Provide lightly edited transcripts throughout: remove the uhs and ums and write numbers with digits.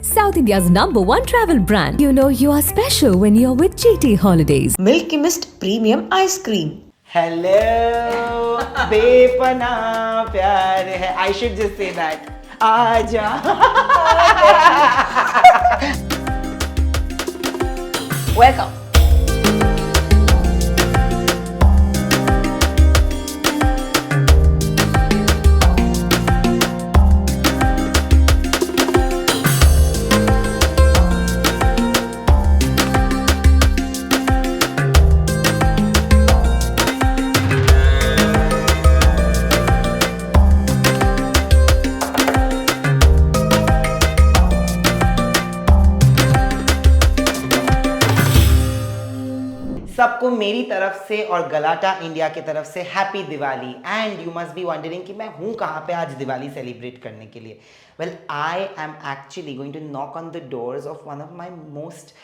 South India's #1 travel brand. You know you are special when you're with GT Holidays. Milky Mist Premium Ice Cream. Hello, बेपना प्यार है. I should just say that. आजा. Welcome. सबको मेरी तरफ से और गलाटा इंडिया की तरफ से happy Diwali. And you must be wondering कि मैं हूँ कहाँ पे आज दिवाली सेलिब्रेट करने के लिए. Well I am actually going to knock on the doors of one of my most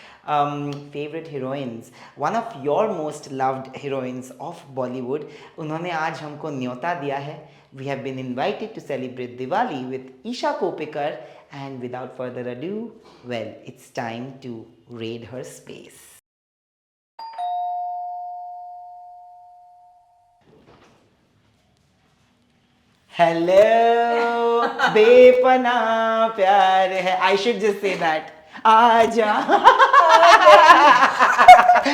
favourite heroines, one of your most loved heroines of Bollywood. उन्होंने आज हमको न्योता दिया है. We have been invited to celebrate Diwali with Isha Koppikar. And without further ado, well it's time to raid her space. Hello, बेपना प्यार है. I should just say that. आजा.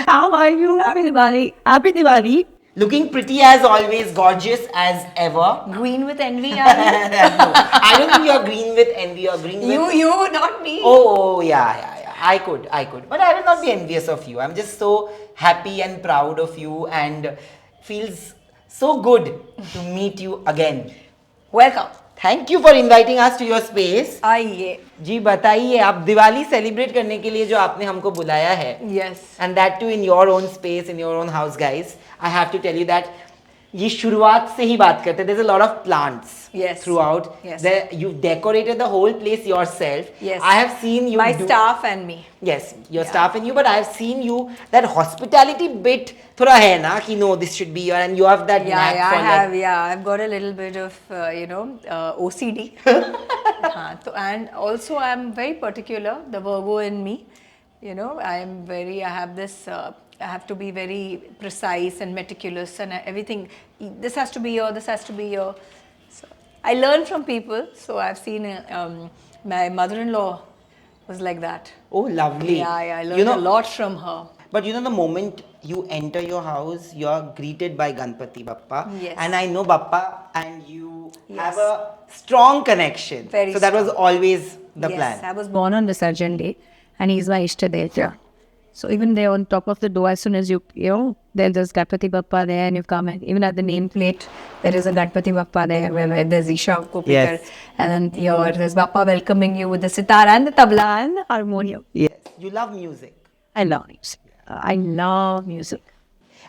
How are you? Happy Diwali. Happy Diwali. Looking pretty as always, gorgeous as ever. Green with envy, are you? No, I don't think you're green with envy. You're green with... You, not me. Oh, yeah. I could. But I will not be envious of you. I'm just so happy and proud of you and feels so good to meet you again. Welcome. Thank you for inviting us to your space. आइए. जी बताइए, आप Diwali celebrate करने के लिए जो आपने हमको बुलाया है. Yes. And that too in your own space, in your own house, guys. I have to tell you that ये शुरुआत से ही बात करते हैं. There's a lot of plants. Yes. Throughout. Yes. You've decorated the whole place yourself. Yes. I have seen you. My staff and me. Yes, your staff and you, but I have seen you, that hospitality bit थोड़ा है ना कि no, this should be your, and you have that knack for like... I've got a little bit of, OCD. And also I'm very particular, the Virgo in me, I have to be very precise and meticulous and everything. This has to be here, this has to be here. So I learn from people, so I've seen my mother-in-law was like that. Oh, lovely. Yeah, I learned a lot from her. But the moment you enter your house, you are greeted by Ganpati Bappa. Yes. And I know Bappa and you have a strong connection. Very so that was always the plan. Yes, I was born on Visarjan Day and he's my Ishtadeva. So even there on top of the door, as soon as there's Ganpati Bappa there and you come in, even at the nameplate, there is a Ganpati Bappa there where there's Isha Koppikar. Yes. And then there's Bappa welcoming you with the sitar and the tabla and the harmonium. Yes. You love music. I love music. I love music.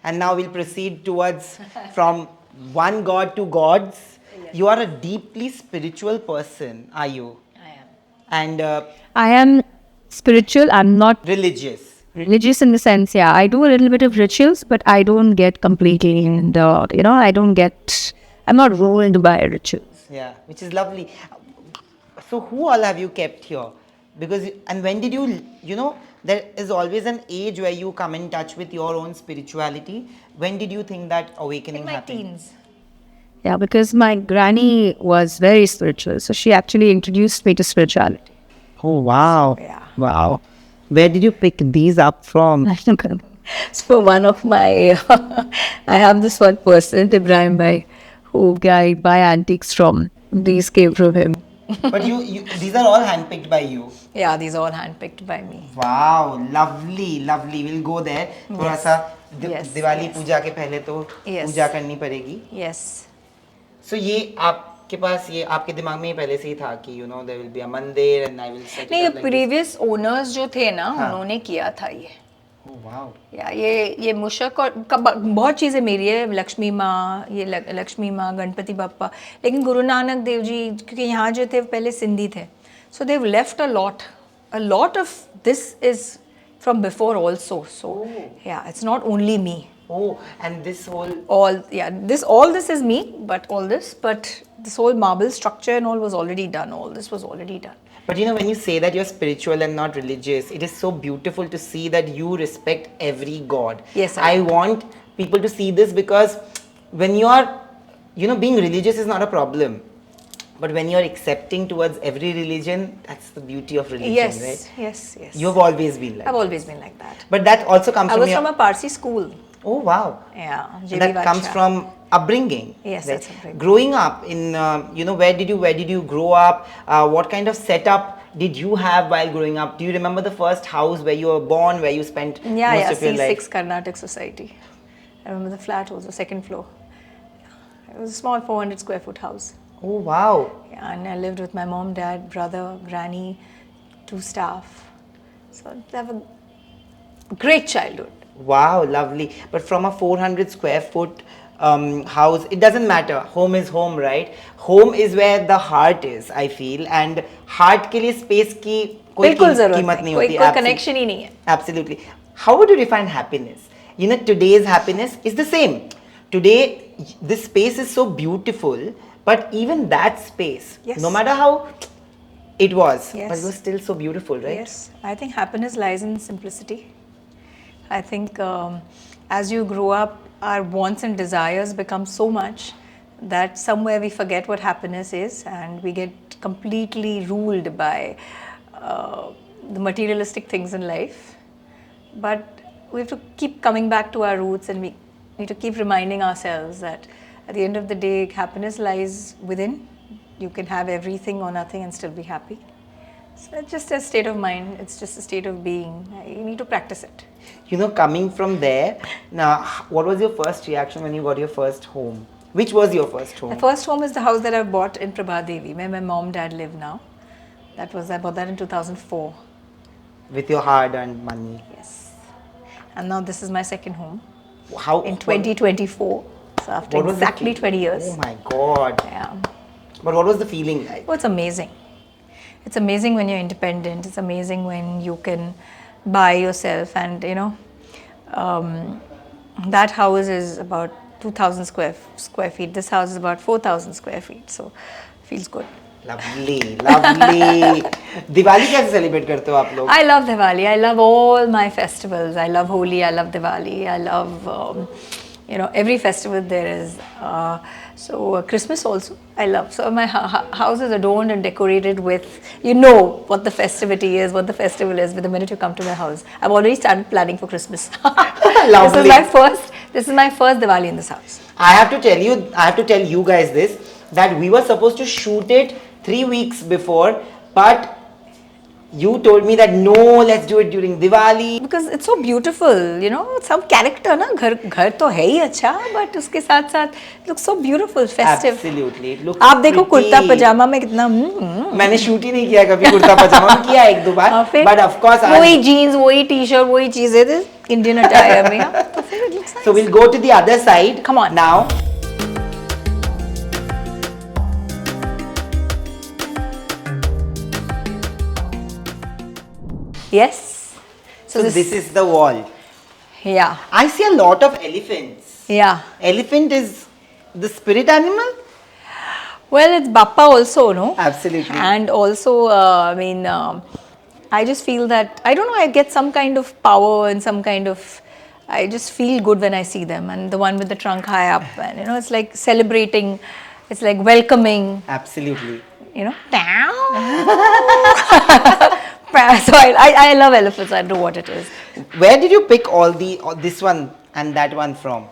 And now we'll proceed towards from one god to gods. Yes. You are a deeply spiritual person, are you? I am. And I am spiritual. I'm not religious. Religious in the sense, yeah, I do a little bit of rituals, but I don't get completely in the, I'm not ruled by rituals. Yeah, which is lovely. So who all have you kept here? And when did you, there is always an age where you come in touch with your own spirituality. When did you think that awakening happened? In my teens. Yeah, because my granny was very spiritual. So she actually introduced me to spirituality. Oh, wow. Yeah. Wow. Where did you pick these up from? So one of my, I have this one person, Ibrahim Bhai, who I buy antiques from. These came from him. But these are all handpicked by you. Yeah, these are all handpicked by me. Wow, lovely. We'll go there. थोड़ा सा दिवाली पूजा के पहले तो पूजा करनी पड़ेगी. Yes. So ये आपके पास ये आपके दिमाग में ही पहले से ही था कि there will be a mandir and I will set it नहीं, up like previous owners जो थे ना, उन्होंने किया था ये. Oh wow. ये मुशक और बहुत चीज़ें मेरी है. लक्ष्मी माँ, गणपति बप्पा. लेकिन गुरु नानक देव जी, क्योंकि यहाँ जो थे पहले सिंधी थे, so they've left a lot of this is from before also. So yeah, it's not only me. Oh, and this whole... All this is me, but this whole marble structure and all was already done. All this was already done. But you know, when you say that you're spiritual and not religious, it is so beautiful to see that you respect every god. Yes, I I want people to see this, because when you are, you know, being religious is not a problem. But when you're accepting towards every religion, that's the beauty of religion, yes, right? yes, yes. You've always been like I've that. always been like that. But that also comes I from was your... from a Parsi school. Oh, wow. Yeah, And JB that comes Badshaw. from upbringing. Yes, right? that's upbringing. Growing up in, you know, where did you grow up? What kind of setup did you have while growing up? Do you remember the first house where you were born, where you spent most of your life? C6 Carnatic Society. I remember the flat was the second floor. It was a small 400 square foot house. Oh, wow. Yeah, and I lived with my mom, dad, brother, granny, 2 staff. So I have a great childhood. Wow, lovely. But from a 400 square foot house, it doesn't matter. Home is home, right? Home is where the heart is, I feel. And heart के लिए space की कोई बिल्कुल ज़रूरत कीमत नहीं, नहीं कोई होती. कोई connection ही नहीं है. Absolutely. How would you define happiness? You know, today's happiness is the same. Today, this space is so beautiful, but even that space, Yes. no matter how it was, Yes. but it was still so beautiful, right? Yes, I think happiness lies in simplicity. I think as you grow up, our wants and desires become so much that somewhere we forget what happiness is, and we get completely ruled by the materialistic things in life. But we have to keep coming back to our roots, and we need to keep reminding ourselves that at the end of the day, happiness lies within. You can have everything or nothing and still be happy. So it's just a state of mind, it's just a state of being. You need to practice it. You know, coming from there, now, what was your first reaction when you got your first home? Which was your first home? My first home is the house that I bought in Prabhadevi, where my mom, dad live now. I bought that in 2004. With your hard-earned money. Yes. And now this is my second home How? in 2024. So after what was the exactly feel- 20 years. Oh my God. Yeah. But what was the feeling like? Oh, it's amazing. It's amazing when you're independent. It's amazing when you can buy yourself, and you know, that house is about 2,000 square feet. This house is about 4,000 square feet. So, feels good. Lovely, lovely. Diwali कैसे celebrate करते हो आप लोग? I love Diwali. I love all my festivals. I love Holi. I love Diwali. I love, every festival there is. So Christmas also, I love. So my house is adorned and decorated with, what the festivity is, what the festival is. With the minute you come to my house, I've already started planning for Christmas. Lovely. This is my first Diwali in this house. I have to tell you guys this, that we were supposed to shoot it 3 weeks before, but you told me that no, let's do it during Diwali. Because it's so beautiful, some character ना घर तो है ही अच्छा, but उसके साथ साथ it looks so beautiful, festive. Absolutely, it looks आप देखो pretty. कुर्ता पजामा में कितना मैंने शूट ही नहीं किया कभी कुर्ता पजामा में, किया एक दो बार, but of course वही जीन्स, वही टी-शर्ट, वही चीजें इंडियन अटायर में, तो फिर it looks nice. So we'll go to the other side. Come on. Now. Yes. So this is the wall. Yeah. I see a lot of elephants. Yeah. Elephant is the spirit animal? Well, it's Bappa also, no? Absolutely. And also, I just feel that, I don't know, I get some kind of power and some kind of, I just feel good when I see them. And the one with the trunk high up, and it's like celebrating, it's like welcoming. Absolutely. So I love elephants. I don't know what it is. Where did you pick all this one and that one from?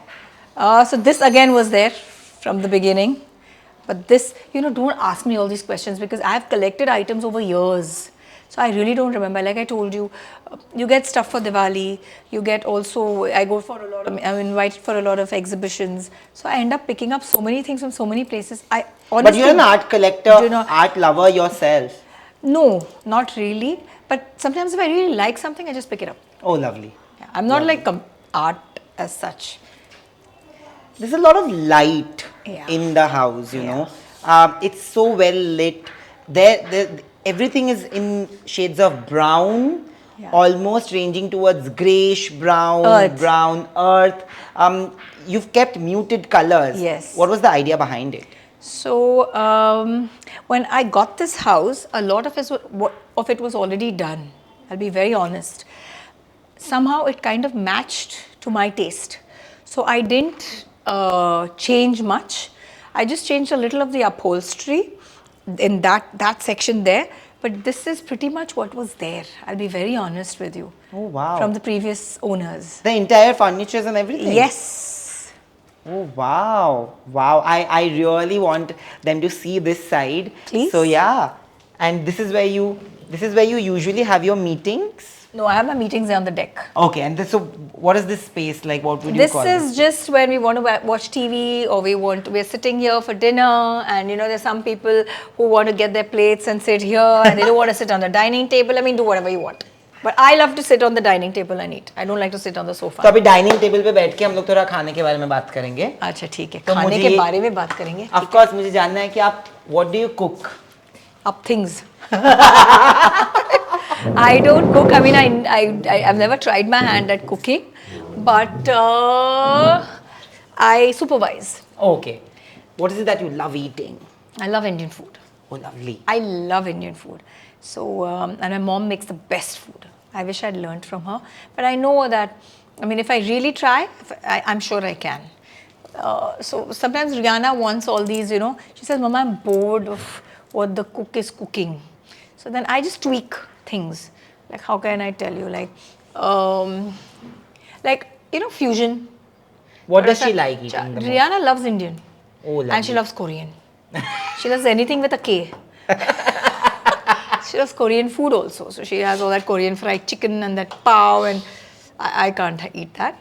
So this again was there from the beginning. But this, don't ask me all these questions because I have collected items over years. So I really don't remember. Like I told you, you get stuff for Diwali. You get also, I'm invited for a lot of exhibitions. So I end up picking up so many things from so many places. But you're an art collector, art lover yourself. No, not really. But sometimes if I really like something, I just pick it up. Oh, lovely. Yeah, I'm not like art as such. There's a lot of light in the house, you know. It's so well lit. Everything is in shades of brown, almost ranging towards greyish brown, brown earth. You've kept muted colors. Yes. What was the idea behind it? So when I got this house, a lot of it was already done. I'll be very honest. Somehow it kind of matched to my taste. So I didn't change much. I just changed a little of the upholstery in that section there. But this is pretty much what was there. I'll be very honest with you. Oh, wow. From the previous owners. The entire furnitures and everything? Yes. Oh, wow. Wow. I really want them to see this side. Please. So, yeah. And this is where you usually have your meetings? No, I have my meetings on the deck. Okay. And so what is this space like? What would you call it? This is just when we want to watch TV, or we're sitting here for dinner, and there's some people who want to get their plates and sit here, and they don't want to sit on the dining table. I mean, do whatever you want. But I love to sit on the dining table and eat. I don't like to sit on the sofa. तो अभी dining table पे बैठ के हम लोग थोड़ा खाने के बारे में बात करेंगे. अच्छा ठीक है. तो खाने के बारे में बात करेंगे. Of course मुझे जानना है कि आप what do you cook? Up things. I don't cook. I mean, I've never tried my hand at cooking, but I supervise. Okay. What is it that you love eating? I love Indian food. Oh, lovely. I love Indian food. So, and my mom makes the best food. I wish I'd learned from her. But I know that, I mean, if I really try, I'm sure I can. So sometimes Rihanna wants all these, she says, Mama, I'm bored of what the cook is cooking. So then I just tweak things. Like, how can I tell you? Fusion. What does she like eating the most? Rihanna loves Indian. Oh, lovely. And she loves Korean. She loves anything with a K. She loves Korean food also. So she has all that Korean fried chicken and that pav, and I can't eat that.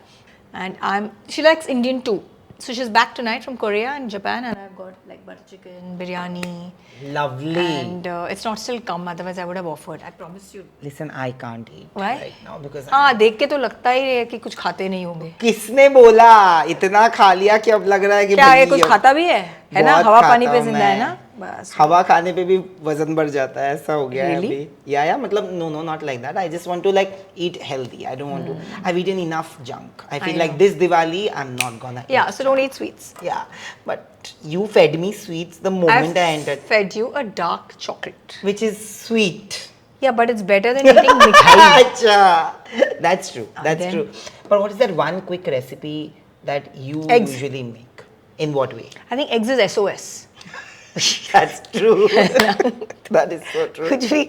And she likes Indian too. So she's back tonight from Korea and Japan, and I've got like butter chicken, biryani. Lovely. And it's not still come, otherwise I would have offered. I promise you. Listen, I can't eat Why? right now because हाँ, देख के तो लगता ही है कि कुछ खाते नहीं होंगे. किसने बोला? इतना खा लिया कि अब लग रहा है कि क्या ये कुछ खाता भी है ना? बहुत हवा पानी खाता पे हूँ जिंदा है मैं. ना? बस. हवा खाने पे भी वजन बढ़ जाता है, ऐसा हो गया है Really? अभी. या मतलब no not like that. I just want to like eat healthy. I don't want to. I've eaten enough junk. I feel like this Diwali I'm not gonna eat. Yeah, so don't eat sweets. Yeah, but you fed me sweets the moment I entered, fed you a dark chocolate. which is sweet. Yeah, but it's better than eating mithai. Acha. That's true. That's then- true. But what is that one quick recipe that you Eggs. usually make? In what way? I think eggs is SOS. That's true. That is so true. कुछ भी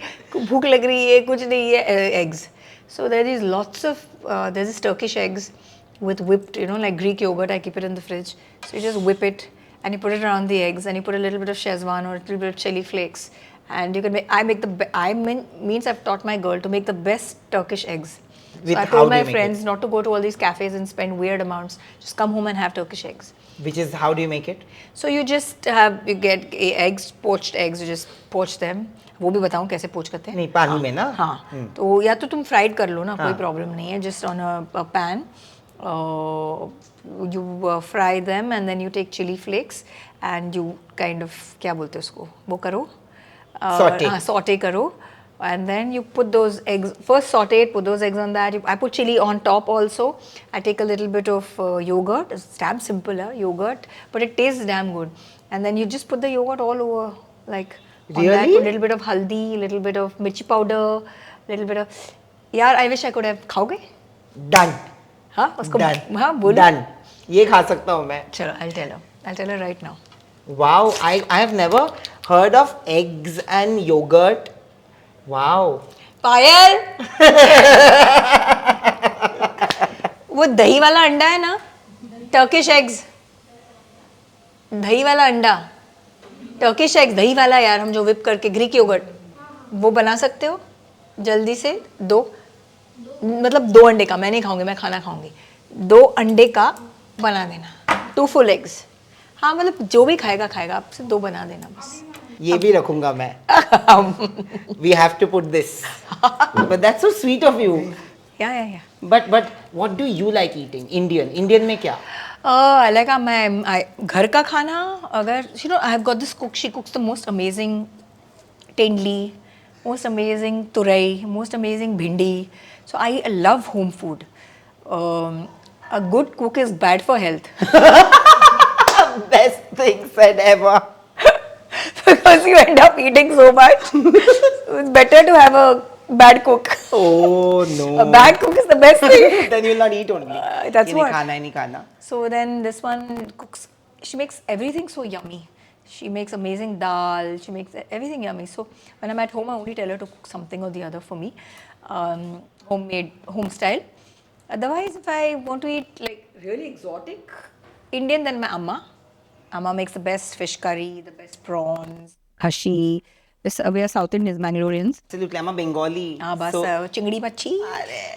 भूख लग रही है, कुछ नहीं है, eggs. So there is lots of there's this Turkish eggs with whipped, like Greek yogurt. I keep it in the fridge. So you just whip it and you put it around the eggs, and you put a little bit of Szechuan or a little bit of chili flakes, and you can make. Means I've taught my girl to make the best Turkish eggs. With So I how told do you my make friends not to go to all these cafes and spend weird amounts. Just come home and have Turkish eggs. Which is how do you make it? So you get eggs, poached eggs. You just poach them. वो भी बताऊँ कैसे पोच करते हैं? नहीं पानी में ना? हाँ. तो या तो तुम फ्राइड कर लो ना, कोई प्रॉब्लम नहीं है. Just on a pan, you fry them, and then you take chili flakes and you kind of क्या बोलते हैं उसको? वो करो. Saute. हाँ, saute करो. And then you put those eggs, first saute it, put those eggs on that. I put chili on top also. I take a little bit of yogurt. It's damn simple, yogurt, but it tastes damn good. And then you just put the yogurt all over, like on that. Really? Put a little bit of haldi, little bit of mirchi powder, little bit of. यार, I wish I could have. खाओगे? Done. हाँ, उसको Done. हाँ बोलो. Done. ये खा सकता हूँ मैं. चलो, I'll tell her. I'll tell her right now. Wow, I have never heard of eggs and yogurt. Wow. पायल वो दही वाला अंडा है ना, टर्किश एग्स, दही वाला अंडा, टर्किश एग्स, दही वाला यार, हम जो विप करके ग्रीक योगर्ट, वो बना सकते हो जल्दी से. मतलब 2 अंडे का, मैं नहीं खाऊंगी, मैं खाना खाऊंगी. 2 अंडे का बना देना, 2 full eggs. हाँ, मतलब जो भी खाएगा आप सिर्फ 2 बना देना बस. ये भी रखूंगा मैं. We have to put this. But that's so sweet of you. Yeah. But what do you like eating? Indian में क्या? I like घर का खाना. अगर I have got this cook. She cooks the most amazing tendli, most amazing turai, most amazing bhindi. So I love home food. A good cook is bad for health. Best thing said ever. because you end up eating so much. It's better to have a bad cook. Oh no. A bad cook is the best thing. Then you'll not eat only. That's Ye what. nahi khana. So then this one cooks. She makes everything so yummy. She makes amazing dal. She makes everything yummy. So when I'm at home, I only tell her to cook something or the other for me, homemade, home style. Otherwise, if I want to eat like really exotic Indian, then my amma. Amma makes the best fish curry, the best prawns, hashi. This we are South Indians, Mangaloreans. Absolutely, I'm a Bengali. हाँ बस so, चिंगड़ी मच्छी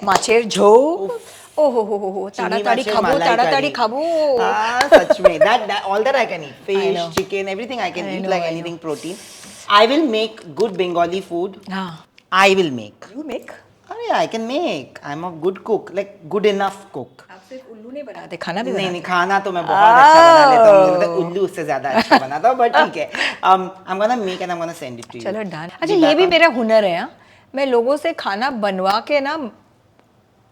माछेर झोल ओहो ताड़ाताड़ी खाबो ताड़ाताड़ी खाबो सच में that all that I can eat, fish, chicken, everything I can eat, like anything protein. I will make good Bengali food. I will make. You make? Oh yeah, I can make. I'm a good cook, like good enough cook. आप सिर्फ उल्लू नहीं बनाते खाना भी नहीं खाना तो मैं बहुत अच्छा बना लेता हूँ, मुझे लगता है उल्लू उससे ज्यादा अच्छा बनाता हूँ, but ठीक है. I'm gonna make and I'm gonna send it to you. चलो डन. अच्छा ये भी मेरा हुनर है. मैं लोगों से खाना बनवा के ना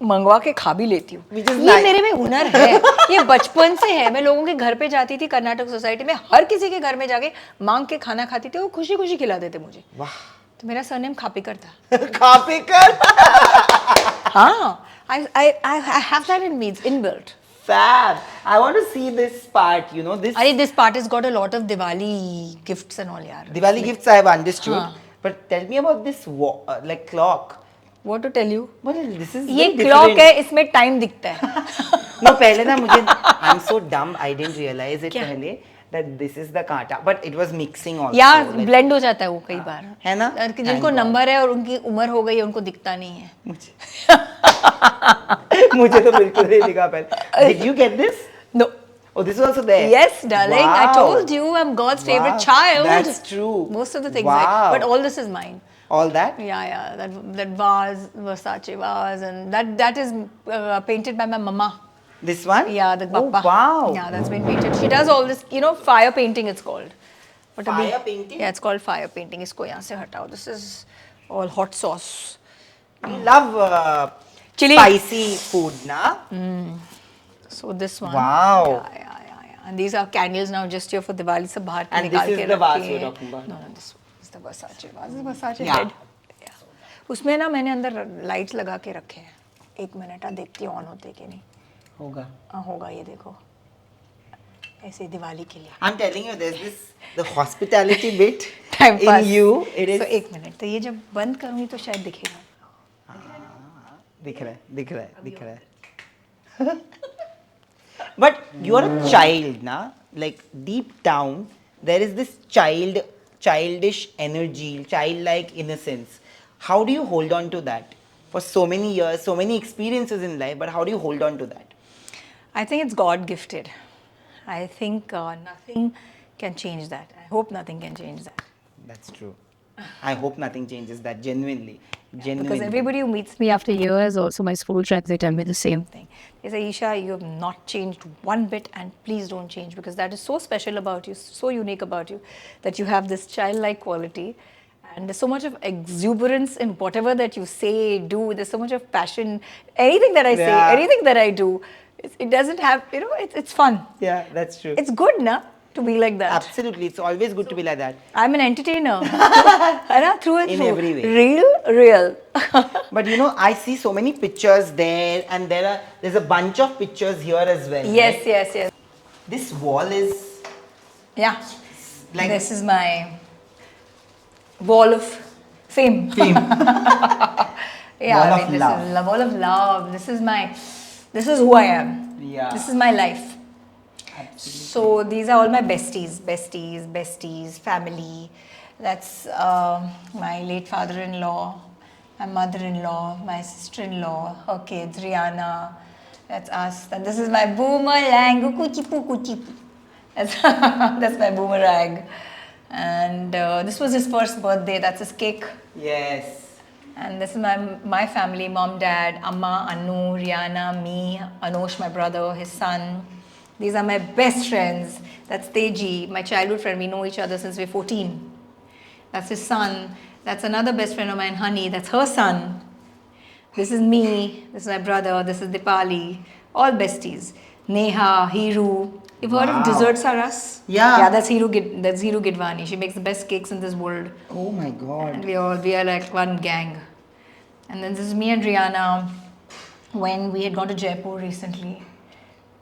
मंगवा के खा भी लेती हूँ. ये मेरे में हुनर है. ये बचपन से है. मैं लोगों के घर पे जाती थी कर्नाटक सोसाइटी में, हर किसी के घर में जाके मांग के खाना खाती थी, वो खुशी खुशी खिला देते मुझे. वाह. तो मेरा सरनेम खापीकर था. खापीकर. हाँ. I have that in me. It's inbuilt. Fab. I want to see this part. You know this. This part has got a lot of Diwali gifts and all, yaar. Diwali gifts I have understood. But tell me about this like clock. What to tell you? Well, this is ये clock है, इसमें time दिखता है. No, पहले ना मुझे I'm so dumb. I didn't realize it पहले that this is the कांटा. But it was mixing also. यार blend हो जाता है वो कई बार. है ना? जिनको नंबर है और उनकी उम्र हो गई है उनको दिखता नहीं है. मुझे तो बिल्कुल नहीं दिखा पहले. Did you get this? No. Oh, this is also there. Yes, darling. Wow. I told you I'm God's favorite child. That's true. Most of the things, but all this is mine. All that? Yeah. That vase, Versace vase, and that is painted by my mama. This one? Yeah, the Bappa. Oh, wow. Yeah, that's been painted. She does all this, fire painting. It's called. Fire painting? Yeah, it's called fire painting. Isko yahan se hatao. This is all hot sauce. We love chili, spicy food, na? So this one. Wow. Yeah. And these are candles now just here for Diwali. Sab bahar and this is the vase you're talking about? No, this is the Versace vase. This is Versace head. Yeah. उसमें ना मैंने अंदर lights लगा के रखे हैं. एक minute देखती हूँ on होते कि नहीं. होगा ये देखो. ऐसे दिवाली के लिए. I'm telling you, there's the hospitality bit in you. It is. So एक मिनट. तो ये जब बंद करूँगी तो शायद दिखेगा. दिख रहा है. But you are a child, na? Like deep down, there is this childish energy, childlike innocence. How do you hold on to that for so many years, so many experiences in life? But how do you hold on to that? I think it's God gifted. I think nothing can change that. I hope nothing can change that. That's true. I hope nothing changes that, genuinely. Because everybody who meets me after years, also my school friends, they tell me the same thing. They say, Isha, you have not changed one bit, and please don't change, because that is so special about you, so unique about you, that you have this childlike quality. And there's so much of exuberance in whatever that you say, do. There's so much of passion. Anything that I say, anything that I do, it doesn't have, it's fun. Yeah, that's true. It's good, na? To be like that. Absolutely, it's always good to be like that. I'm an entertainer. Through and in through. Every way. Real. But I see so many pictures there, and there's a bunch of pictures here as well. Yes, right? yes. This wall is. Yeah. Like this is my wall of fame. Yeah, wall of love. This is wall of love. This is who I am. Yeah. This is my life. Absolutely. So these are all my besties, family. That's my late father-in-law, my mother-in-law, my sister-in-law, her kids, Rihanna. That's us. And this is my boomerang. That's my boomerang. And this was his first birthday. That's his cake. Yes. And this is my family, mom, dad, Amma, Anu, Rihanna, me, Anosh, my brother, his son. These are my best friends. That's Teji, my childhood friend. We know each other since we're 14. That's his son. That's another best friend of mine, Honey. That's her son. This is me. This is my brother. This is Dipali. All besties. Neha, Hiru. You've heard of Wow. Desserts Are Us? Yeah. Yeah, that's Hiru Gidwani. She makes the best cakes in this world. Oh my god. And we are like one gang. And then this is me and Rihanna when we had gone to Jaipur recently.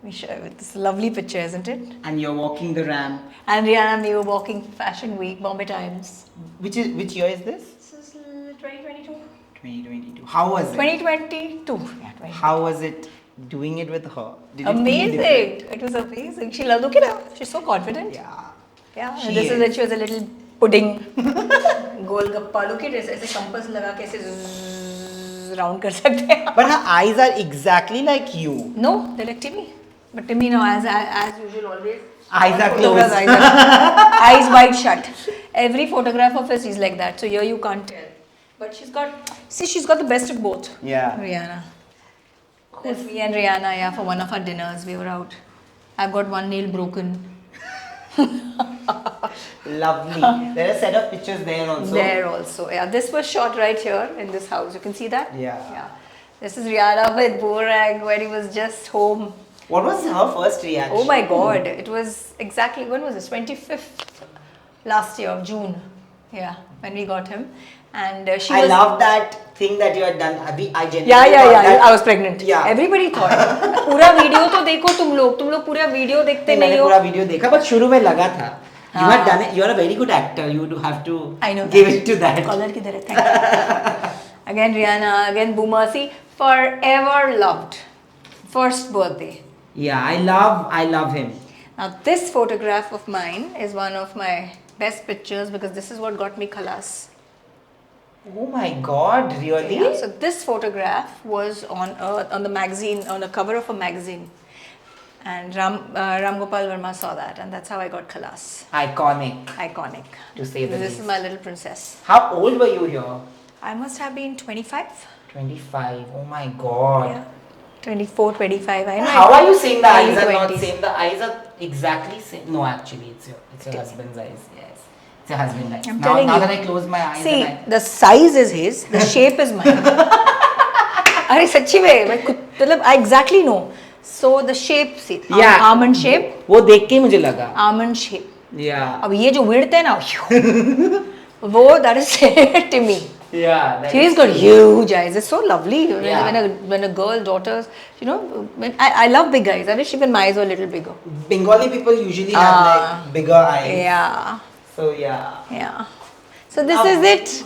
We share with this lovely picture, isn't it? And you're walking the ramp. And Rihanna and me were walking Fashion Week, Bombay Times. Which year is this? This is 2022. 2022. How was it? 2022. Yeah, 2022. How was it doing it with her? Did it feel Amazing. different? It was amazing. She loved, look at her. She's so confident. Yeah. Yeah. She And this is is. when she was a little pudding. Golgappa. Look at this. ऐसे compass लगा के ऐसे zzz round कर सकते हैं. But her eyes are exactly like you. No, they're like Timmy. But Timmy now, as usual, always. Eyes are Photographs, closed. eyes wide shut. Every photograph of hers is like that. So here you can't tell. But she's got the best of both. Yeah. Rihanna. That's me and Rihanna, yeah, for one of our dinners. We were out. I've got one nail broken. Lovely. There are a set of pictures there also. There also. Yeah, this was shot right here in this house. You can see that? Yeah. Yeah. This is Rihanna with Borag when he was just home. What was her first reaction? Oh my god. It was exactly, when was this? 25th last year of June. Yeah, when we got him. And she I was. love that thing that you had done. I genuinely Yeah, thought that- I was pregnant. Yeah. Everybody thought. पूरा video तो देखो तुम लोग पूरा video देखते मैंने नहीं हो. पूरा वीडियो देखा but शुरू में लगा था. You हाँ. had done it. You are a very good actor. You do have to I know give that. it to that. Color किधर है? Thank you. Again Rihanna, again Boomercy, forever loved. First birthday. Yeah, I love him. Now this photograph of mine is one of my best pictures because this is what got me Khalaas. Oh my God, really? Yeah, so this photograph was on the magazine, on the cover of a magazine. And Ram Gopal Verma saw that, and that's how I got Khalaas. Iconic, Iconic. to say the This least. is my little princess. How old were you here? I must have been 25. 25. Oh my God. Yeah. 24, 25. I know. How are you saying the eyes Early are not 20s. same? The eyes are exactly same. No, actually, it's your husband's eyes. Yes, it's your husband's eyes. I'm now, telling now you. that I close my eyes, See, and the size is his, the shape is mine. अरे सच्ची में मैं मतलब I exactly know. So the shape, see, Yeah. almond shape, वो देख के ही मुझे लगा. almond shape. Yeah. अब ये जो width है ना, वो that is Timmy. Yeah. that She's is got true. huge eyes. It's so lovely Yeah. when a girl, daughters, you know. I love big eyes. I wish even my eyes were a little bigger. Bengali people usually have like bigger eyes. Yeah, So yeah. yeah. So this is it.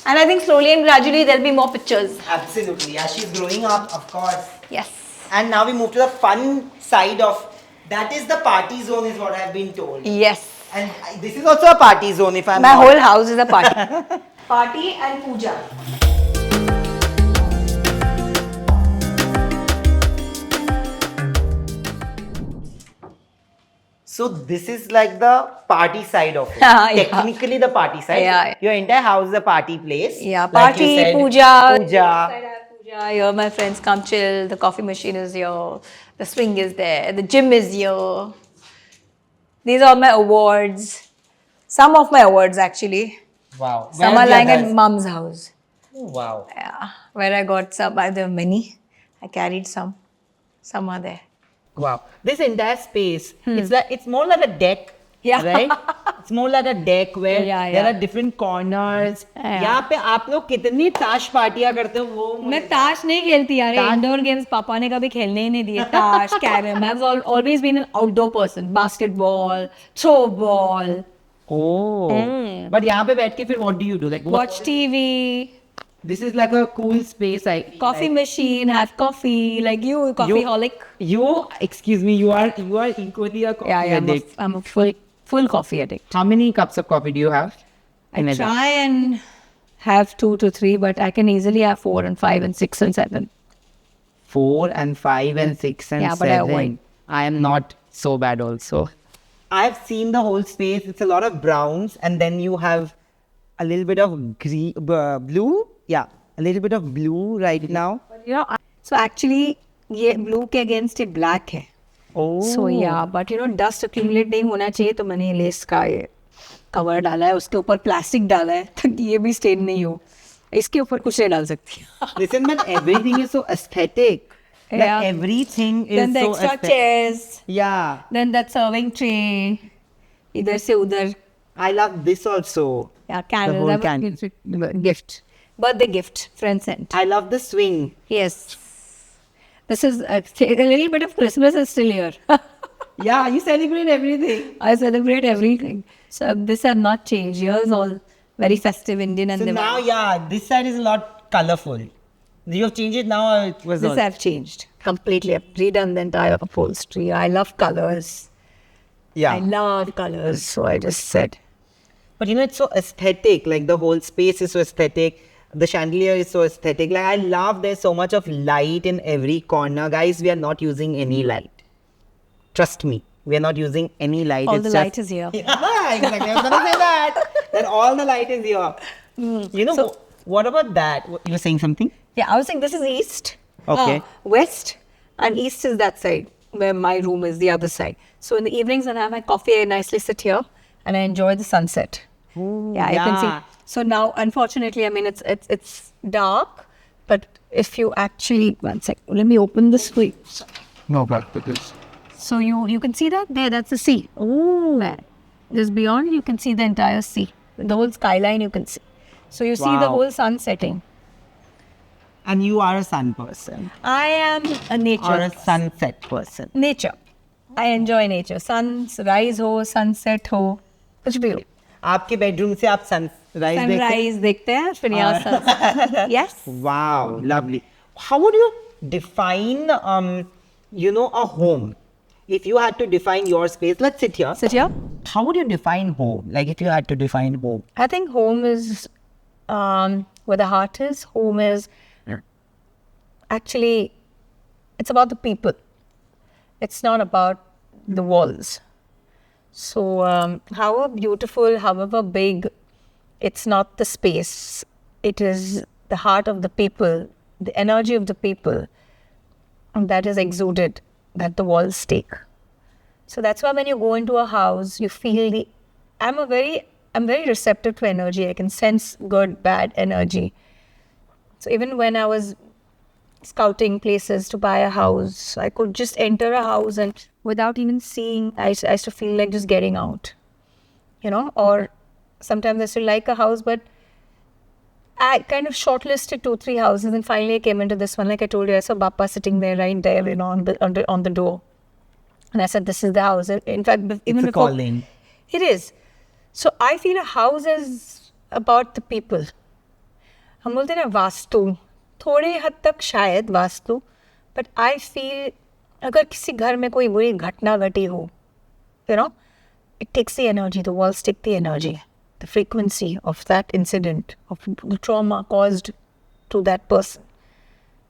And I think slowly and gradually there'll be more pictures. Absolutely. Yeah, she's growing up, of course. Yes. And now we move to the fun side of that is the party zone, is what I've been told. Yes. And this is also a party zone, if I'm My not. whole house is a party. Party and puja. So this is like the party side of it. Yeah. Technically the party side. Yeah. Your entire house is a party place. Yeah, Like party, you said, puja. Puja. Inside I have puja. Here my friends come chill. The coffee machine is here. The swing is there. The gym is here. These are my awards. Some of my awards actually. Wow. Some Where are the lying at others? mom's house. Oh, wow. Yeah, where I got some. There were many. I carried some. Some are there. Wow. This entire space, it's more like a deck. Yeah. Right? It's more like a deck where Yeah, there yeah. are different corners. Yeah. यहाँ पे आप लोग कितनी ताश पार्टियां करते हो वो मैं ताश नहीं खेलती यार इंडोर गेम्स पापा ने कभी खेलने ही नहीं दिए ताश carrom I have always been an outdoor person basketball throwball Oh. But यहाँ पे बैठ के फिर what do you do? Like watch TV This is like a cool space. Coffee machine have coffee like you coffee हॉलिक You, excuse me, you are equally a coffee addict. I'm a full coffee addict. How many cups of coffee do you have? I try and have 2 to 3, but I can easily have 4 and 5 and 6 and 7. 4 and 5 and 6 and Yeah, 7. but I avoid. I am not so bad also. I've seen the whole space. It's a lot of browns and then you have a little bit of blue. Yeah, a little bit of blue right now. You know, so actually ये blue के against ये black है. Oh. So yeah, but you know dust accumulate नहीं होना चाहिए तो मैंने less का ये कवर डाला है उसके ऊपर प्लास्टिक डाला है ताकि ये भी स्टेन नहीं हो इसके ऊपर कुछ नहीं डाल सकती Listen, man, everything is so aesthetic. Like everything is Then the so extra aesthetic. chairs. Yeah, Then that serving tray. Idhar se udhar. I love this also. Yeah, candles. whole That was can- gift. Birthday gift. Friend sent. I love the swing. Yes. This is a little bit of Christmas is still here. Yeah, you celebrate everything. I celebrate everything. So this have not changed. Yours all very festive Indian and So Diwali. now, yeah, this side is a lot colorful. You have changed it now. Or it was This all- have changed completely. I've redone the entire upholstery. I love colors. yeah. I love colors. So I just said. But you know, it's so aesthetic. Like the whole space is so aesthetic. The chandelier is so aesthetic. Like I love there's so much of light in every corner. Guys, we are not using any light. Trust me, we are not using any light. All It's the just- light is here. Yeah, exactly. I was gonna say that. That all the light is here. You know, what about that? You were saying something? Yeah, I was saying this is east. Okay. West and east is that side where my room is, the other side. So in the evenings when I have my coffee, I nicely sit here and I enjoy the sunset. Yeah, you can yeah. see. So now, unfortunately, I mean it's dark, but if you actually one sec, let me open this for you. No, but this. So you can see that there. That's the sea. Oh, just beyond you can see the entire sea, the whole skyline you can see. So you see the Wow. whole sun setting. And you are a sun person I am a nature. or a sunset person. Nature. I enjoy nature. Sunrise ho, sunset ho, कुछ भी हो. आपके bedroom से आप sunrise देखते हैं? Sunrise देखते हैं, फिर यहाँ sunset. Yes. Wow, lovely. How would you define, a home? If you had to define your space, let's sit here. Sit here. How would you define home? Like if you had to define home. I think home is where the heart is. Home is actually, it's about the people. It's not about the walls. So however beautiful, however big, it's not the space. It is the heart of the people, the energy of the people that is exuded, that the walls take. So that's why when you go into a house, you feel the. I'm very receptive to energy. I can sense good, bad energy. So even when I was scouting places to buy a house, I could just enter a house and without even seeing, I used to feel like just getting out, or sometimes I still like a house, but I kind of shortlisted 2-3 houses and finally I came into this one. Like I told you, I saw Bappa sitting there right there, on the door. And I said, this is the house. In fact, even It's a before, calling. it is. So I feel a house is about the people. हम बोलते हैं ना वास्तु, थोड़े हद तक शायद vastu, but I feel अगर किसी घर में कोई बुरी घटना घटी हो, it takes the energy, the walls take the energy, the frequency of that incident, of the trauma caused to that person.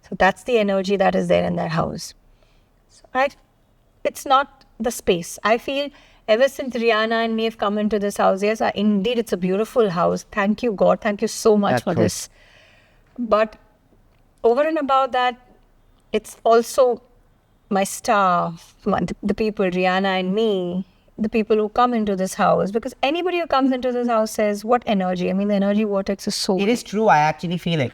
So that's the energy that is there in that house. So it's not the space. I feel ever since Rihanna and me have come into this house, yes, indeed it's a beautiful house. Thank you, God. Thank you so much That's for true. this. But over and above that, it's also my staff, the people, Rihanna and me, the people who come into this house. Because anybody who comes into this house says, what energy? I mean, the energy vortex is so It is true. I actually feel it.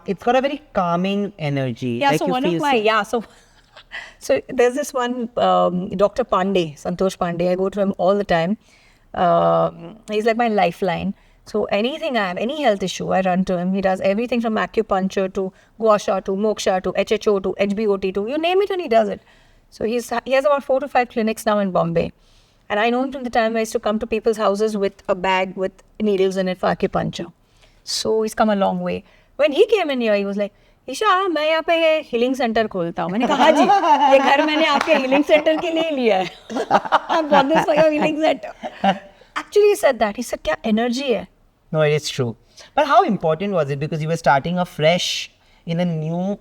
It's got a very calming energy. Yeah, Like so you one feel of my, so there's this one, Dr. Pandey, Santosh Pandey, I go to him all the time. He's like my lifeline. So anything I have, any health issue, I run to him. He does everything from acupuncture to gua sha to moksha to HHO to HBOT to, you name it and he does it. So he has about 4 to 5 clinics now in Bombay. And I know him from the time I used to come to people's houses with a bag with needles in it for acupuncture. So he's come a long way. When he came in here, he was like, Isha मैं यहाँ पे healing centre खोलता हूँ. मैंने कहा हाँ जी, ये घर मैंने आपके हीलिंग सेंटर के लिए लिया है. I bought this for your healing center. Actually he said that. He said क्या energy है. No, it is true. But how important was it? Because you were starting afresh in a new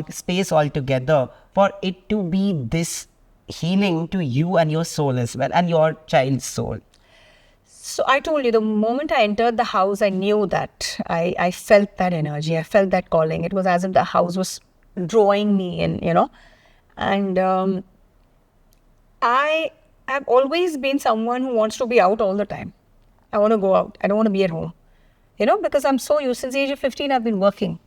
space altogether for it to be this healing to you and your soul as well and your child's soul. So I told you, the moment I entered the house, I knew that. I felt that energy. I felt that calling. It was as if the house was drawing me in, And I have always been someone who wants to be out all the time. I want to go out. I don't want to be at home. Because I'm so used. Since the age of 15, I've been working.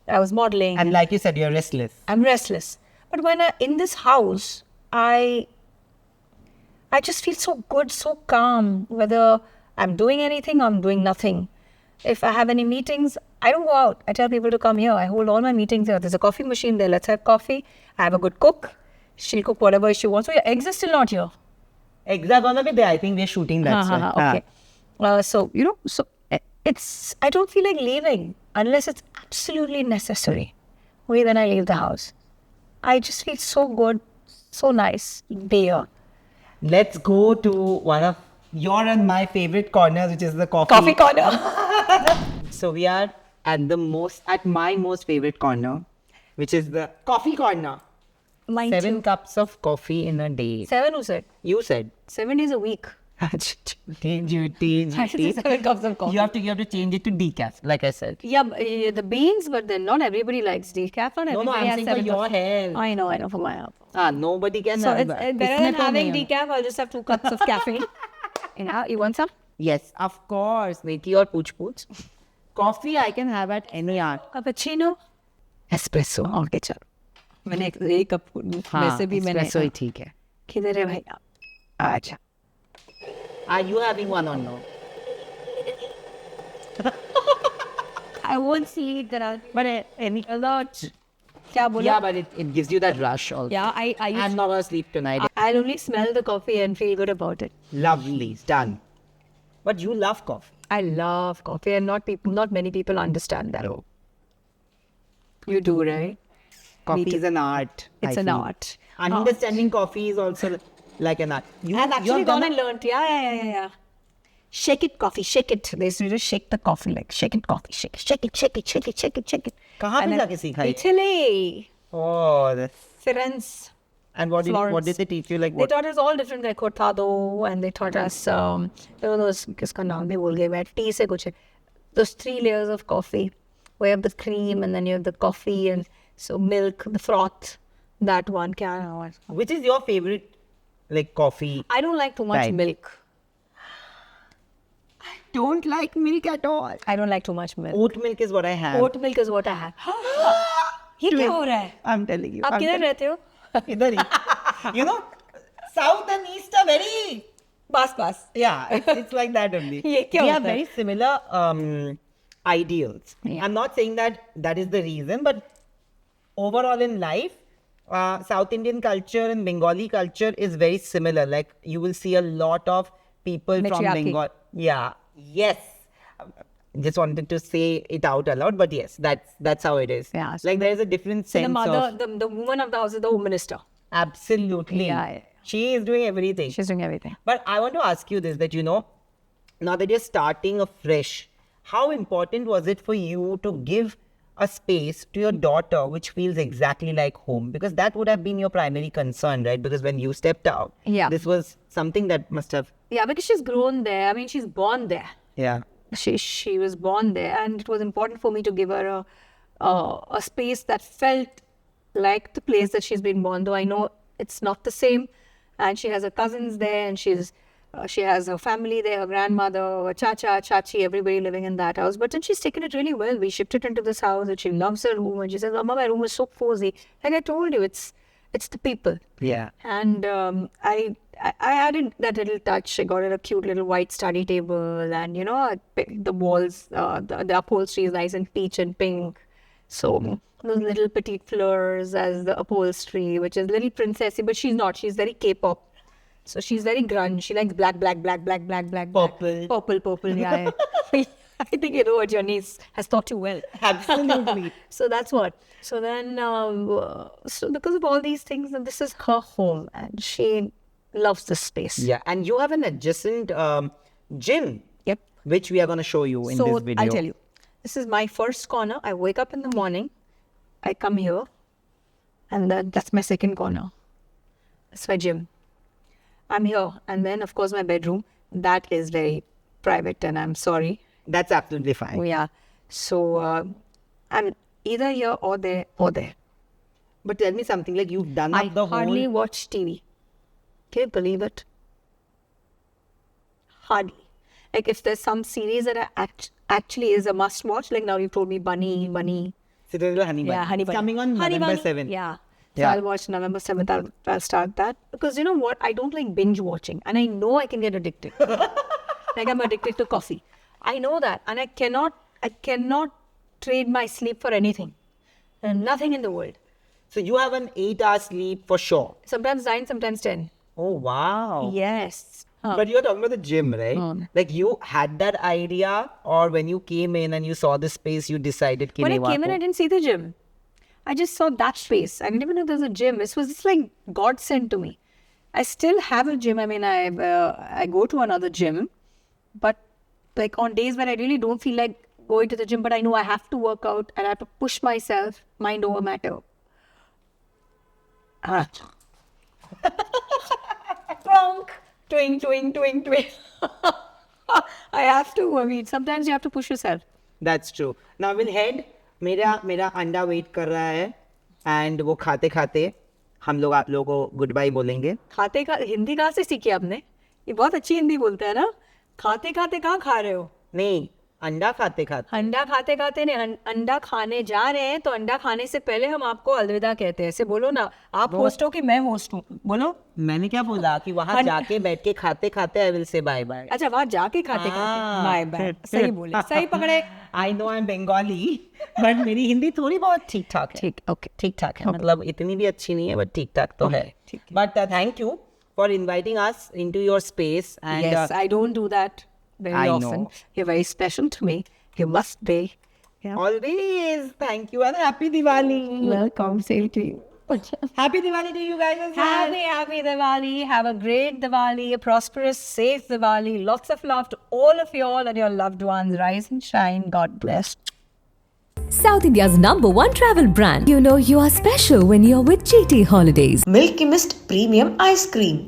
I was modeling. And like you said, you're restless. I'm restless. But when in this house, I just feel so good, so calm. Whether I'm doing anything or I'm doing nothing. If I have any meetings, I don't go out. I tell people to come here. I hold all my meetings here. There's a coffee machine there. Let's have coffee. I have a good cook. She'll cook whatever she wants. So your eggs are still not here. Eggs are gonna be there. I think we're shooting that. Okay. So it's. I don't feel like leaving unless it's absolutely necessary. Only then I leave the house. I just feel so good, so nice be here. Let's go to one of your and my favorite corners, which is the Coffee corner. So we are at my most favorite corner, which is the coffee corner. Mine 7 too. cups of coffee in a day. 7 who said? You said. 7 days a week. Change. I should say 7 cups of coffee. You have to change it to decaf, like I said. Yeah, the beans, but then not everybody likes decaf. Not everybody I'm has saying for 7 your cups. health. I know, for my health. Nobody can So have it's that. better than having decaf. I'll just have 2 cups of caffeine. You want some? Yes, of course. Methi or pooch. Coffee I can have at any hour. Cappuccino? Espresso. Okay, चलो. मैंने एक cup में से भी मैंने espresso ही ठीक है. किधर है भाई? अच्छा. Are you having one or no? I won't see it there. But any A lot. क्या बोला? Yeah, but it gives you that rush also. Yeah, I'm not gonna sleep tonight. I'll only smell the coffee and feel good about it. Lovely, done. But you love coffee. I love coffee, and not many people understand that. You do, right? Coffee is an art. It's I an feel. art. Understanding coffee is also like an art. I've actually gone and learnt. Yeah. Shake it, coffee, shake it. They used to just shake the coffee, like shake it, coffee, shake it. कहाँ पे जाके सीखा ये? Italy, Oh, that's... Firenze. And what did they teach you? Like They what? taught us all different, like cortado, and they taught us, those, किसका नाम भी भूल गई मैं, tea से कुछ है. Those 3 layers of coffee, where you have the cream and then you have the coffee and so milk, the froth, that one. क्या नाम है? Which is your favorite, like coffee? I don't like too much Type. milk. Don't like milk at all. I don't like too much milk. Oat milk is what I have. Oat milk is what I have. ये क्या हो रहा है? I'm telling you. आप किधर रहते हो? इधर ही. You know, South and East are very... pass. Yeah, it's like that only. ये क्या We होता have है? very similar ideals. Yeah. I'm not saying that is the reason, but overall in life, South Indian culture and Bengali culture is very similar. Like you will see a lot of people from Matriarchy. Bengal. Yeah. Yes. Just wanted to say it out aloud, but yes, that's how it is. Yeah. Like there is a different sense The mother, of... the woman of the house is the home minister. Absolutely. Yeah. She is doing everything. She's doing everything. But I want to ask you this, that now that you're starting afresh, how important was it for you to give a space to your daughter which feels exactly like home? Because that would have been your primary concern, right? Because when you stepped out, Yeah. this was something that must have... Yeah, because she's grown there. I mean, she's born there. Yeah. She was born there, and it was important for me to give her a space that felt like the place that she's been born. Though I know it's not the same, and she has her cousins there, and she has her family there, her grandmother, her chachi, everybody living in that house. But then she's taken it really well. We shipped it into this house, and she loves her room, and she says, "Mama, my room is so cozy." Like I told you, it's the people. Yeah. And I added that little touch. I got her a cute little white study table, and the walls, the upholstery is nice and peach and pink. So those little petite fleurs as the upholstery, which is little princessy, but she's not. She's very K-pop. So she's very grunge. She likes black. Purple. Yeah. I think you know what your niece has taught you well. Absolutely. So that's what. So then, so because of all these things, and this is her home, and she loves this space. Yeah. And you have an adjacent gym. Yep. Which we are going to show you in So this video. I'll tell you. This is my first corner. I wake up in the morning. I come here. And that's my second corner. That's my gym. I'm here. And then, of course, my bedroom. That is very private, and I'm sorry. That's absolutely fine. Oh, yeah. So I'm either here or there or there. But tell me something, like you've done I up the hardly whole... watch TV. Can you believe it? Hardly. Like if there's some series that actually is a must watch, like now you told me Bunny, Citadel Honey Bun. Yeah, Honey It's Bun. coming on Honey November Bun, 7th. Yeah. So Yeah. I'll watch November 7th. I'll start that. Because you know what? I don't like binge watching. And I know I can get addicted. Like I'm addicted to coffee. I know that. And I cannot trade my sleep for anything. And nothing in the world. So you have an 8-hour sleep for sure. Sometimes 9, sometimes 10. Oh, wow. Yes. But you're talking about the gym, right? Like you had that idea, or when you came in and you saw the space, you decided. When I came in, I didn't see the gym. I just saw that space. I didn't even know there was a gym. This was just like God sent to me. I still have a gym. I mean, I go to another gym, but like on days when I really don't feel like going to the gym, but I know I have to work out and I have to push myself, mind over matter. Plonk. Twing, twing, twing, twing. I have to. I mean, sometimes you have to push yourself. That's true. Now we'll head. मेरा अंडा wait कर रहा है and वो खाते खाते हम लोग आप लोगों को गुड बाय बोलेंगे. खाते का हिंदी कहाँ से सीखी आपने? ये बहुत अच्छी हिंदी बोलते हैं ना. खाते खाते कहाँ खा रहे हो? नहीं, अंडा खाते खाते. अंडा खाते खाते नहीं, अंडा खाने जा रहे हैं तो अंडा खाने से पहले हम आपको अलविदा कहते हैं. ऐसे बोलो ना. आप होस्ट हो कि मैं होस्ट हूँ? बोलो. मैंने क्या बोला कि वहाँ जाके बैठ के खाते खाते I will say bye bye. अच्छा, वहाँ जाके खाते खाते बाय बाय. सही बोले, सही पकड़े. I know I am Bengali but मेरी हिंदी थोड़ी बहुत ठीक ठाक है. ठीक ठाक है. मतलब इतनी भी अच्छी नहीं है बट ठीक ठाक तो है. But thank you for inviting us into your space. And Yes, I don't do that very I often. know. You're very special to me. You must be. always thank you and happy Diwali. Welcome, same to you. Happy Diwali to you guys as well. Happy Diwali. Have a great Diwali, a prosperous, safe Diwali. Lots of love to all of you all and your loved ones. Rise and shine. God bless. South India's #1 travel brand. You know you are special when you're with GT Holidays. Milky Mist Premium Ice Cream.